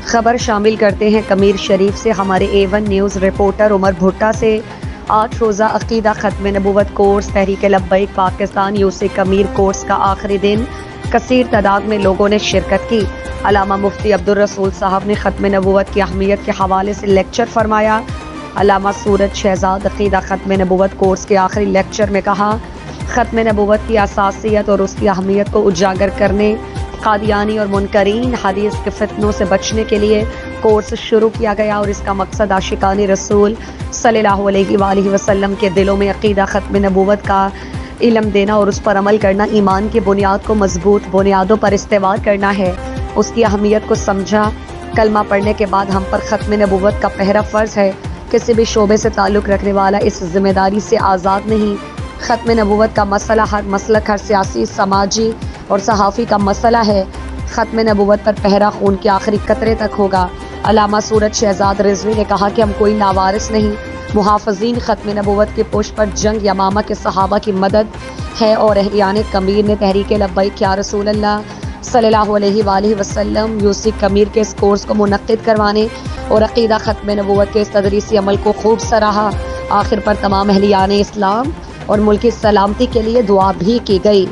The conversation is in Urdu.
خبر شامل کرتے ہیں کمیر شریف سے۔ ہمارے A1 نیوز رپورٹر عمر بھٹا سے 8 روزہ عقیدہ ختم نبوت course Tehreek Labbaik Pakistan UC کمیر course کا آخری دن کثیر تعداد میں لوگوں نے شرکت کی۔ علامہ مفتی عبدالرسول صاحب نے ختم نبوت کی اہمیت کے حوالے سے لیکچر فرمایا۔ علامہ سورج شہزاد عقیدہ ختم نبوت کورس کے آخری لیکچر میں کہا، ختم نبوت کی اساسیت اور اس کی اہمیت کو اجاگر کرنے، قادیانی اور منکرین حدیث کے فتنوں سے بچنے کے لیے کورس شروع کیا گیا اور اس کا مقصد عاشقان رسول صلی اللہ علیہ وآلہ وسلم کے دلوں میں عقیدہ ختم نبوت کا علم دینا اور اس پر عمل کرنا، ایمان کی بنیاد کو مضبوط بنیادوں پر استوار کرنا ہے۔ اس کی اہمیت کو سمجھا۔ کلمہ پڑھنے کے بعد ہم پر ختم نبوت کا پہرا فرض ہے۔ کسی بھی شعبے سے تعلق رکھنے والا اس ذمہ داری سے آزاد نہیں۔ ختم نبوت کا مسئلہ ہر مسلک، ہر سیاسی، سماجی اور صحافی کا مسئلہ ہے۔ ختم نبوت پر پہرا خون کے آخری قطرے تک ہوگا۔ علامہ سورج شہزاد رضوی نے کہا کہ ہم کوئی لاوارث نہیں، محافظین ختم نبوت کے پشت پر جنگ یمامہ کے صحابہ کی مدد ہے اور اہلیان کمیر نے تحریک لبیک یا رسول اللہ صلی اللہ علیہ وآلہ وسلم UC کمیر کے اس کورس کو منعقد کروانے اور عقیدہ ختم نبوت کے اس تدریسی عمل کو خوب سراہا۔ آخر پر تمام اہلیان اسلام اور ملک کی سلامتی کے لیے دعا بھی کی گئی۔